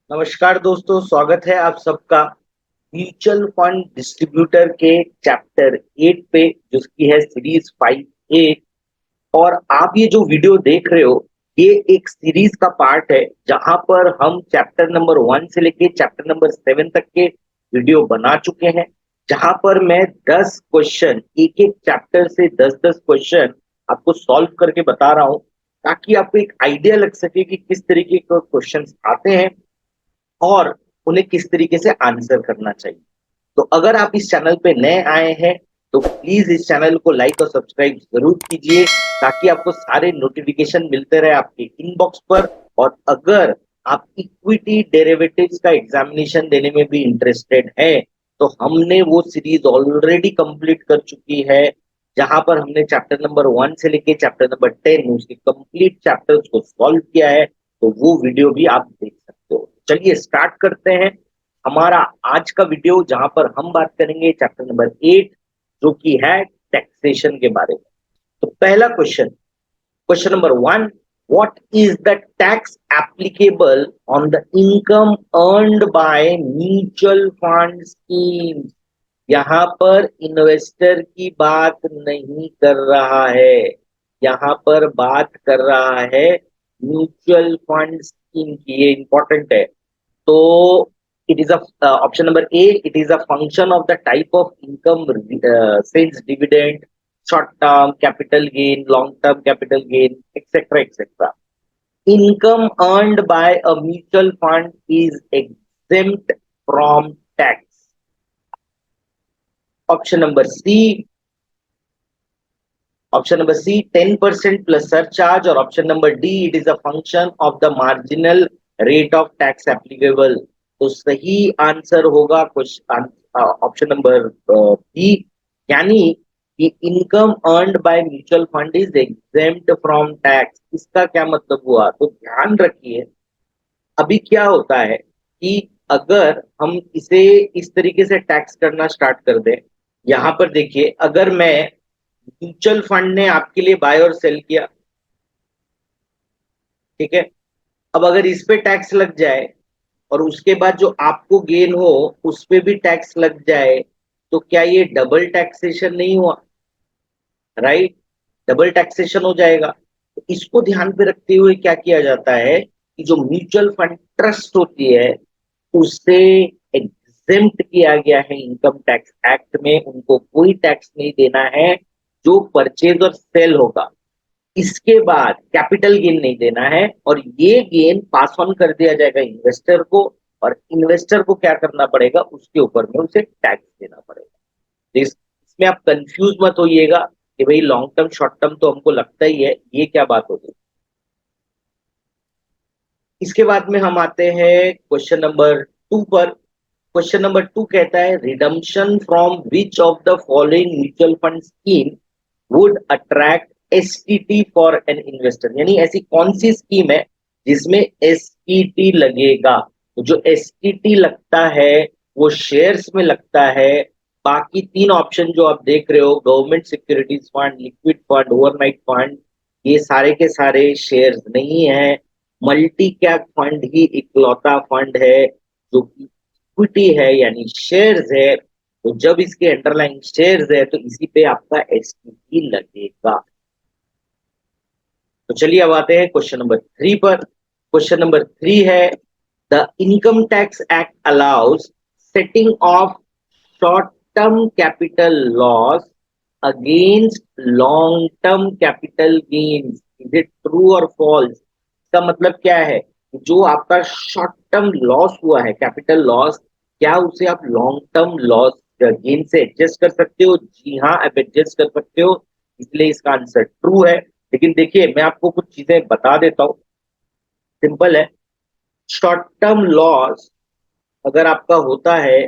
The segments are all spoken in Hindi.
नमस्कार दोस्तों, स्वागत है आप सबका म्यूचुअल फंड डिस्ट्रीब्यूटर के चैप्टर 8 पे, जिसकी है सीरीज 5A। और आप ये जो वीडियो देख रहे हो, ये एक सीरीज का पार्ट है जहां पर हम चैप्टर नंबर 1 से लेके चैप्टर नंबर 7 तक के वीडियो बना चुके हैं, जहां पर मैं 10 क्वेश्चन, एक एक चैप्टर से 10-10 क्वेश्चन आपको सॉल्व करके बता रहा हूं, ताकि आपको एक आइडिया लग सके कि किस तरीके के क्वेश्चन आते हैं और उन्हें किस तरीके से आंसर करना चाहिए। तो अगर आप इस चैनल पे नए आए हैं तो प्लीज इस चैनल को लाइक और सब्सक्राइब जरूर कीजिए, ताकि आपको सारे नोटिफिकेशन मिलते रहे आपके इनबॉक्स पर। और अगर आप इक्विटी डेरिवेटिव्स का एग्जामिनेशन देने में भी इंटरेस्टेड है, तो हमने वो सीरीज ऑलरेडी कंप्लीट कर चुकी है, जहां पर हमने चैप्टर नंबर 1 से लेके चैप्टर नंबर 10 उसके कंप्लीट चैप्टर्स को सॉल्व किया है। तो वो वीडियो भी आप देख सकते हो। चलिए स्टार्ट करते हैं हमारा आज का वीडियो, जहां पर हम बात करेंगे चैप्टर नंबर 8, जो कि है टैक्सेशन के बारे में। तो पहला question, question number 1, what is the tax applicable on the income earned by mutual fund scheme. यहां पर इन्वेस्टर की बात नहीं कर रहा है, यहां पर बात कर रहा है म्यूचुअल फंड स्कीम की। ये इंपॉर्टेंट है। तो it is a option number A, it is a function of the type of income, since dividend, short term capital gain, long term capital gain, etc., etc. Income earned by a mutual fund is exempt from tax. Option number C, option number C, 10% plus surcharge, or option number D, it is a function of the marginal rate of tax applicable. तो सही आंसर होगा क्वेश्चन ऑप्शन नंबर बी, यानी कि income earned by mutual fund is exempt from tax. इसका क्या मतलब हुआ, तो ध्यान रखिए। अभी क्या होता है कि अगर हम इसे इस तरीके से टैक्स करना स्टार्ट कर दें, यहां पर देखिए, अगर मैं म्यूचुअल फंड ने आपके लिए बाय और सेल किया, ठीक है, अब अगर इस पे टैक्स लग जाए और उसके बाद जो आपको गेन हो उस पे भी टैक्स लग जाए, तो क्या ये डबल टैक्सेशन नहीं हुआ? राइट, डबल टैक्सेशन हो जाएगा। तो इसको ध्यान पे रखते हुए क्या किया जाता है कि जो म्यूचुअल फंड ट्रस्ट होती है, उसे एग्जेम्प्ट किया गया है इनकम टैक्स एक्ट में। उनको कोई टैक्स नहीं देना है जो परचेज और सेल होगा। इसके बाद कैपिटल गेन नहीं देना है, और ये गेन पास ऑन कर दिया जाएगा इन्वेस्टर को, और इन्वेस्टर को क्या करना पड़ेगा, उसके ऊपर में उसे टैक्स देना पड़ेगा। तो इसमें आप कंफ्यूज मत होइएगा कि भाई लॉन्ग टर्म शॉर्ट टर्म तो हमको लगता ही है, ये क्या बात होगी। इसके बाद में हम आते हैं क्वेश्चन नंबर 2 पर। क्वेश्चन नंबर 2 कहता है, redemption from which of the following mutual fund scheme would attract STT for an investor. यानी ऐसी कौन सी स्कीम है जिसमें एसटीटी लगेगा। तो जो एसटीटी लगता है वो शेयर्स में लगता है। बाकी तीन ऑप्शन जो आप देख रहे हो, government securities fund, liquid fund, overnight fund, ये सारे के सारे शेयर्स नहीं है। मल्टी कैप फंड ही इकलौता फंड है जो कि इक्विटी है, यानी शेयर्स है। तो जब इसके अंडरलाइंग शेयर्स है तो इसी पे आपका एसटीटी लगेगा। तो चलिए अब आते हैं क्वेश्चन नंबर 3 पर। क्वेश्चन नंबर 3 है, the income tax act allows setting of short term capital loss against long term capital gains. Is it true और फॉल्स? इसका मतलब क्या है, जो आपका शॉर्ट टर्म लॉस हुआ है, कैपिटल लॉस, क्या उसे आप लॉन्ग टर्म लॉस गेन से एडजस्ट कर सकते हो? जी हाँ, आप एडजस्ट कर सकते हो, इसलिए इसका आंसर ट्रू है। लेकिन देखिए, मैं आपको कुछ चीजें बता देता हूँ। सिंपल है, शॉर्ट टर्म लॉस अगर आपका होता है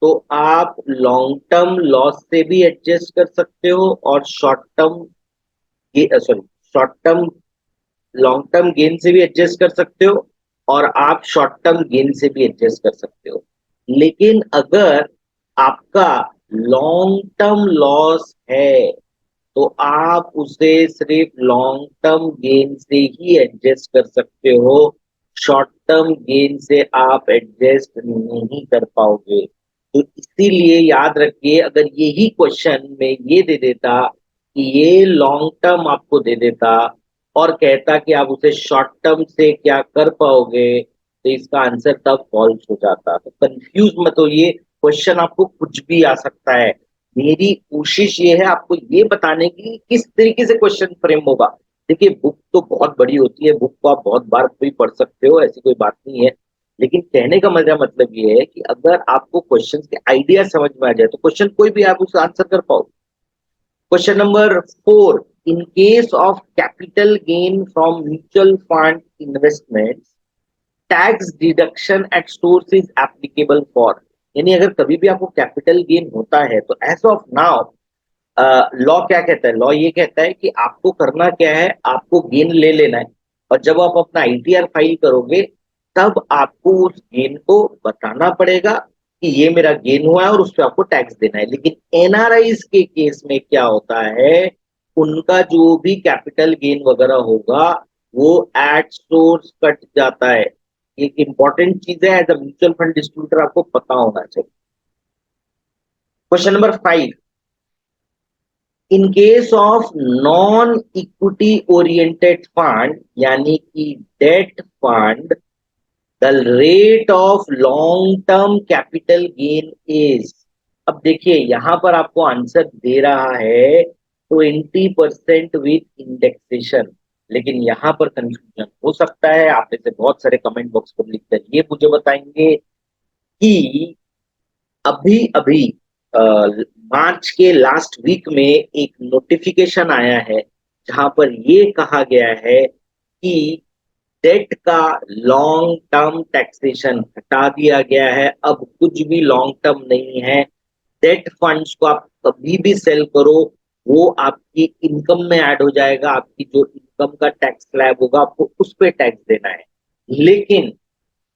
तो आप लॉन्ग टर्म लॉस से भी एडजस्ट कर सकते हो, और short term long term gain से भी एडजस्ट कर सकते हो, और आप शॉर्ट टर्म गेन से भी एडजस्ट कर सकते हो। लेकिन अगर आपका लॉन्ग टर्म लॉस है तो आप उसे सिर्फ लॉन्ग टर्म गेन से ही एडजस्ट कर सकते हो, शॉर्ट टर्म गेन से आप एडजस्ट नहीं कर पाओगे। तो इसीलिए याद रखिए, अगर यही क्वेश्चन में ये दे देता कि ये लॉन्ग टर्म आपको दे देता और कहता कि आप उसे शॉर्ट टर्म से क्या कर पाओगे, तो इसका आंसर तब फॉल्स हो जाता। तो कंफ्यूज मत होइए, क्वेश्चन आपको कुछ भी आ सकता है। मेरी कोशिश ये है आपको ये बताने की किस तरीके से क्वेश्चन फ्रेम होगा। देखिए, बुक तो बहुत बड़ी होती है, बुक को आप बहुत बार भी पढ़ सकते हो, ऐसी कोई बात नहीं है। लेकिन कहने का मजा मतलब ये है कि अगर आपको क्वेश्चन के आइडिया समझ में आ जाए तो क्वेश्चन कोई भी आप उसे आंसर कर पाओ। Question number 4, in case of capital gain from mutual fund investment, tax deduction at source is applicable for. यानी अगर कभी भी आपको कैपिटल गेन होता है तो एज ऑफ नाउ लॉ क्या कहता है, लॉ ये कहता है कि आपको करना क्या है, आपको गेन ले लेना है और जब आप अपना आईटीआर फाइल करोगे तब आपको उस गेन को बताना पड़ेगा कि ये मेरा गेन हुआ है और उस पर आपको टैक्स देना है। लेकिन एनआरआईज के केस में क्या होता है, उनका जो भी कैपिटल गेन वगैरह होगा वो एट सोर्स कट जाता है। एक इंपॉर्टेंट चीज है, as a mutual fund distributor आपको पता होना चाहिए। Question number 5, in case of non equity oriented fund यानी कि debt fund, the rate of long term capital gain is. अब देखिए यहां पर आपको आंसर दे रहा है 20% विथ इंडेक्सेशन। लेकिन यहां पर कंफ्यूजन हो सकता है, आप इसे बहुत सारे कमेंट बॉक्स पर लिखकर ये मुझे बताएंगे कि अभी अभी मार्च के लास्ट वीक में एक नोटिफिकेशन आया है जहां पर ये कहा गया है कि डेट का लॉन्ग टर्म टैक्सेशन हटा दिया गया है। अब कुछ भी लॉन्ग टर्म नहीं है। डेट फंड्स को आप कभी भी सेल करो, वो आपकी इनकम में ऐड हो जाएगा। आपकी जो इनकम का टैक्स स्लैब होगा आपको उस पर टैक्स देना है। लेकिन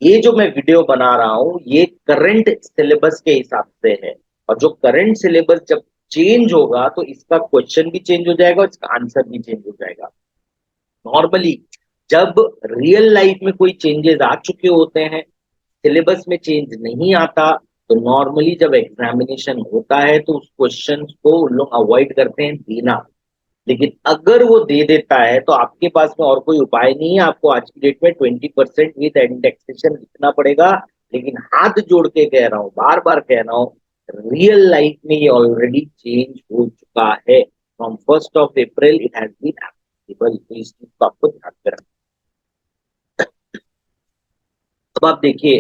ये जो मैं वीडियो बना रहा हूं ये करंट सिलेबस के हिसाब से है, और जो करंट सिलेबस जब चेंज होगा तो इसका क्वेश्चन भी चेंज हो जाएगा और इसका आंसर भी चेंज हो जाएगा। नॉर्मली जब रियल लाइफ में कोई चेंजेस आ चुके होते हैं, सिलेबस में चेंज नहीं आता, तो नॉर्मली जब एग्जामिनेशन होता है तो उस क्वेश्चन को उन लोग अवॉइड करते हैं देना। लेकिन अगर वो दे देता है तो आपके पास में और कोई उपाय नहीं है, आपको आज की डेट में 20% विद इंडेक्सेशन लिखना पड़ेगा। लेकिन हाथ जोड़ के कह रहा हूं, बार बार कह रहा हूं, रियल लाइफ में ये ऑलरेडी चेंज हो चुका है। From 1 April it has been applicable. तो इस चीज को आपको ध्यान में रखना। अब आप देखिए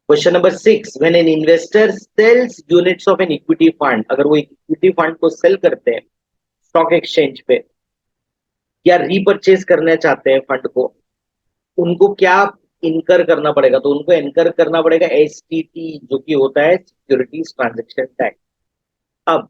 question number 6, when an investor sells units of an equity fund, अगर वो इक्विटी फंड को सेल करते हैं स्टॉक एक्सचेंज पे या रीपरचेज करना चाहते हैं फंड को, उनको क्या इनकर करना पड़ेगा, तो उनको इनकर करना पड़ेगा एसटीटी, जो कि होता है सिक्योरिटीज ट्रांजैक्शन टैक्स। अब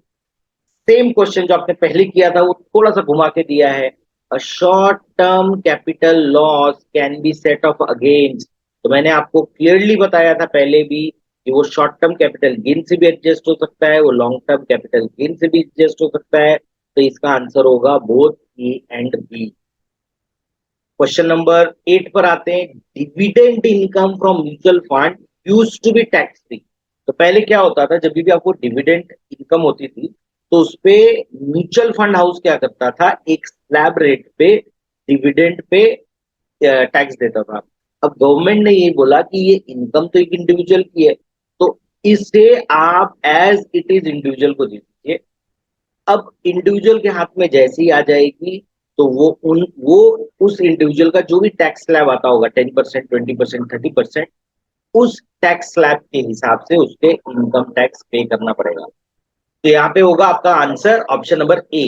सेम क्वेश्चन जो आपने पहले किया था वो थोड़ा सा घुमा के दिया है, a short term capital loss can be set of against. तो मैंने आपको क्लियरली बताया था पहले भी कि वो शॉर्ट टर्म कैपिटल गेन से भी एडजस्ट हो सकता है, वो लॉन्ग टर्म कैपिटल गेन से भी एडजस्ट हो सकता है। तो इसका आंसर होगा both A and B. Question number 8 पर आते हैं, dividend income from mutual fund used to be tax free. तो पहले क्या होता था, जब भी आपको डिविडेंड इनकम होती थी तो उसपे म्यूचुअल फंड हाउस क्या करता था, एक स्लैब रेट पे डिविडेंड पे टैक्स देता था। अब गवर्नमेंट ने ये बोला कि ये इनकम तो एक इंडिविजुअल की है, तो इसे आप एज इट इज इंडिविजुअल को दे दीजिए। अब इंडिविजुअल के हाथ में जैसे ही आ जाएगी तो वो उस इंडिविजुअल का जो भी टैक्स स्लैब आता होगा 10%, 20%, 30%, उस टैक्स स्लैब के हिसाब से उसके इनकम टैक्स पे करना पड़ेगा। तो यहाँ पे होगा आपका answer option number A.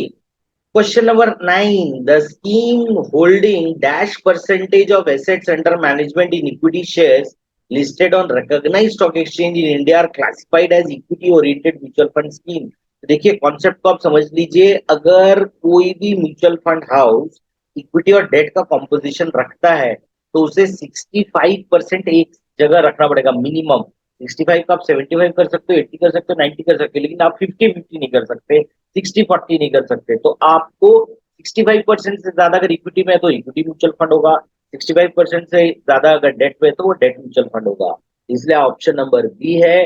Question number 9, the scheme holding dash percentage of assets under management in equity shares listed on recognized stock exchange in India are classified as equity oriented mutual fund scheme। देखिए कॉन्सेप्ट को आप समझ लीजिए, अगर कोई भी म्यूचुअल फंड हाउस इक्विटी और डेट का कॉम्पोजिशन रखता है तो उसे 65% एक जगह रखना पड़ेगा मिनिमम। 65 का आप 75 कर सकते हो, 80 कर सकते हो, 90 कर सकते हो, लेकिन आप 50-50 नहीं कर सकते, 60-40 नहीं कर सकते। तो आपको 65% से ज्यादा अगर इक्विटी में है तो इक्विटी म्यूचुअल फंड होगा, 65% से ज्यादा अगर डेट पे है तो वो डेट म्यूचुअल फंड होगा, इसलिए ऑप्शन नंबर बी है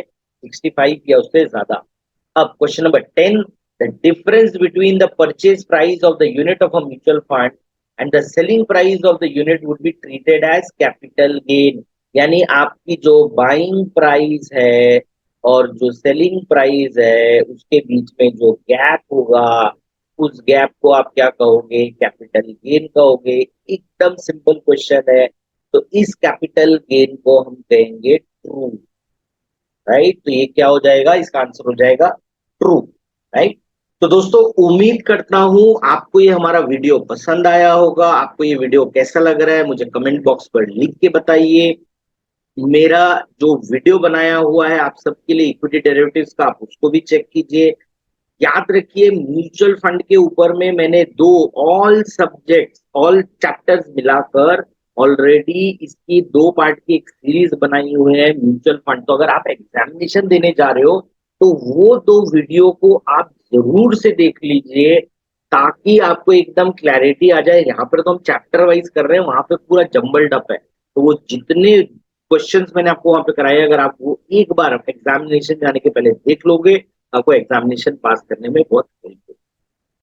65 या उससे ज्यादा। अब question number 10, the difference between the purchase price of the unit of a mutual fund and the selling price of the unit would be treated as capital gain. यानी आपकी जो बाइंग प्राइस है और जो सेलिंग प्राइस है उसके बीच में जो गैप होगा, उस गैप को आप क्या कहोगे? कैपिटल गेन कहोगे। एकदम सिंपल क्वेश्चन है। तो इस कैपिटल गेन को हम कहेंगे ट्रू, राइट। तो ये क्या हो जाएगा? इसका आंसर हो जाएगा ट्रू, राइट। तो दोस्तों उम्मीद करता हूं आपको ये हमारा वीडियो पसंद आया होगा। आपको ये वीडियो कैसा लग रहा है मुझे कमेंट बॉक्स पर लिख के बताइए। मेरा जो वीडियो बनाया हुआ है आप सबके लिए इक्विटी डेरिवेटिव्स का, आप उसको भी चेक कीजिए। याद रखिए म्यूचुअल फंड के ऊपर में मैंने दो ऑल सब्जेक्ट्स ऑल चैप्टर्स मिलाकर ऑलरेडी इसकी दो पार्ट की एक सीरीज बनाई हुई है म्यूचुअल फंड। तो अगर आप एग्जामिनेशन देने जा रहे हो तो वो दो वीडियो को आप जरूर से देख लीजिए, ताकि आपको एकदम क्लैरिटी आ जाए। यहाँ पर तो हम चैप्टर वाइज कर रहे हैं, वहां पे पूरा जम्बल्ड अप है। तो वो जितने क्वेश्चंस मैंने आपको वहां पे कराए, अगर आप वो एक बार एग्जामिनेशन जाने के पहले देख लोगे, आपको एग्जामिनेशन पास करने में बहुत हेल्प होगी।